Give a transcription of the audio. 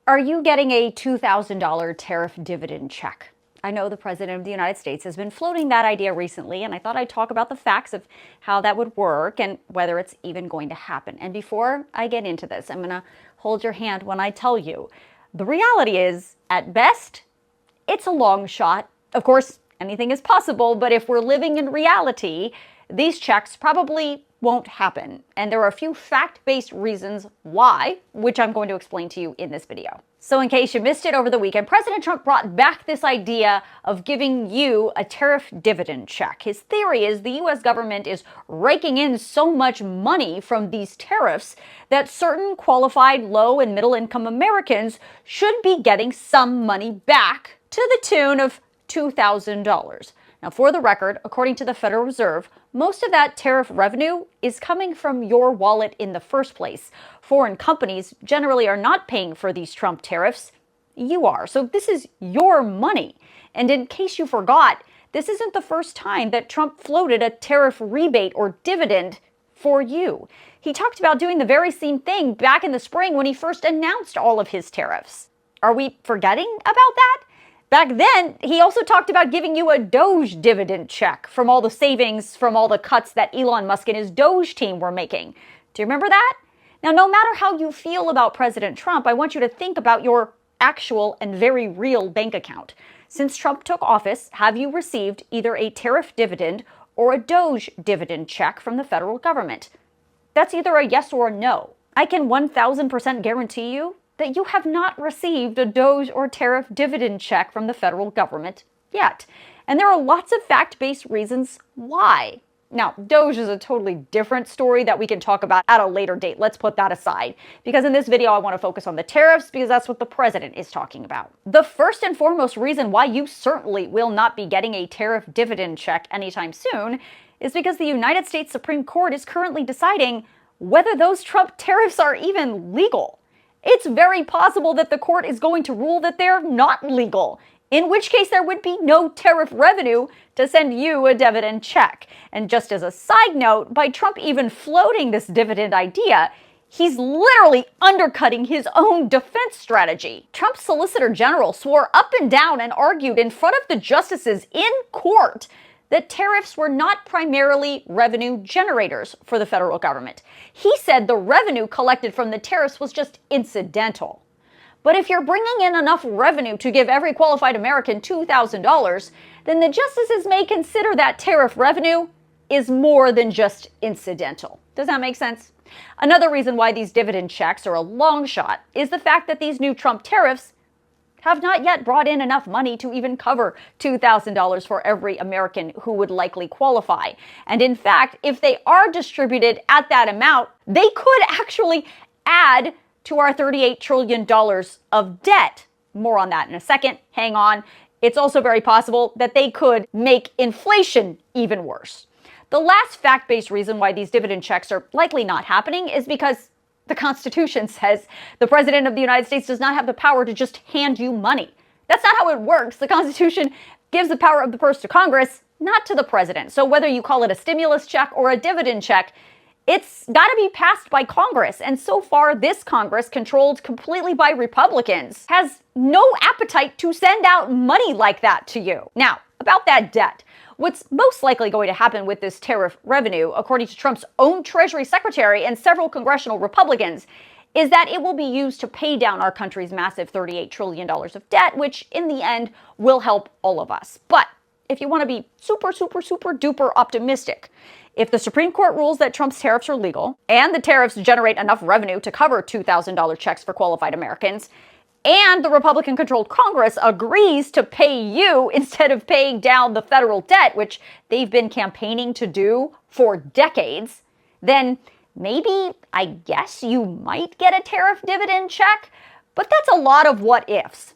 Are you getting a $2,000 tariff dividend check? I know the President of the United States has been floating that idea recently, and I thought I'd talk about the facts of how that would work and whether it's even going to happen. And before I get into this, I'm going to hold your hand when I tell you. The reality is, at best, it's a long shot. Of course, anything is possible, but if we're living in reality, these checks probably won't happen. And there are a few fact-based reasons why, which I'm going to explain to you in this video. So in case you missed it over the weekend, President Trump brought back this idea of giving you a tariff dividend check. His theory is the U.S. government is raking in so much money from these tariffs that certain qualified low and middle income Americans should be getting some money back to the tune of $2,000. Now, for the record, according to the Federal Reserve, most of that tariff revenue is coming from your wallet in the first place. Foreign companies generally are not paying for these Trump tariffs. You are. So this is your money. And in case you forgot, this isn't the first time that Trump floated a tariff rebate or dividend for you. He talked about doing the very same thing back in the spring when he first announced all of his tariffs. Are we forgetting about that? Back then, he also talked about giving you a Doge dividend check from all the savings from all the cuts that Elon Musk and his Doge team were making. Do you remember that? Now, no matter how you feel about President Trump, I want you to think about your actual and very real bank account. Since Trump took office, have you received either a tariff dividend or a Doge dividend check from the federal government? That's either a yes or a no. I can 1,000% guarantee you that you have not received a Doge or tariff dividend check from the federal government yet. And there are lots of fact-based reasons why. Now, Doge is a totally different story that we can talk about at a later date. Let's put that aside, because in this video I want to focus on the tariffs because that's what the president is talking about. The first and foremost reason why you certainly will not be getting a tariff dividend check anytime soon is because the United States Supreme Court is currently deciding whether those Trump tariffs are even legal. It's very possible that the court is going to rule that they're not legal, in which case there would be no tariff revenue to send you a dividend check. And just as a side note, by Trump even floating this dividend idea, he's literally undercutting his own defense strategy. Trump's Solicitor General swore up and down and argued in front of the justices in court that tariffs were not primarily revenue generators for the federal government. He said the revenue collected from the tariffs was just incidental. But if you're bringing in enough revenue to give every qualified American $2,000, then the justices may consider that tariff revenue is more than just incidental. Does that make sense? Another reason why these dividend checks are a long shot is the fact that these new Trump tariffs have not yet brought in enough money to even cover $2,000 for every American who would likely qualify. And in fact, if they are distributed at that amount, they could actually add to our $38 trillion of debt. More on that in a second. Hang on. It's also very possible that they could make inflation even worse. The last fact-based reason why these dividend checks are likely not happening is because the Constitution says the President of the United States does not have the power to just hand you money. That's not how it works. The Constitution gives the power of the purse to Congress, not to the President. So whether you call it a stimulus check or a dividend check, it's got to be passed by Congress. And so far, this Congress, controlled completely by Republicans, has no appetite to send out money like that to you. Now, about that debt. What's most likely going to happen with this tariff revenue, according to Trump's own Treasury Secretary and several congressional Republicans, is that it will be used to pay down our country's massive $38 trillion of debt, which in the end will help all of us. But if you want to be super duper optimistic, if the Supreme Court rules that Trump's tariffs are legal and the tariffs generate enough revenue to cover $2,000 checks for qualified Americans, and the Republican-controlled Congress agrees to pay you instead of paying down the federal debt, which they've been campaigning to do for decades, then maybe, I guess, you might get a tariff dividend check. But that's a lot of what ifs.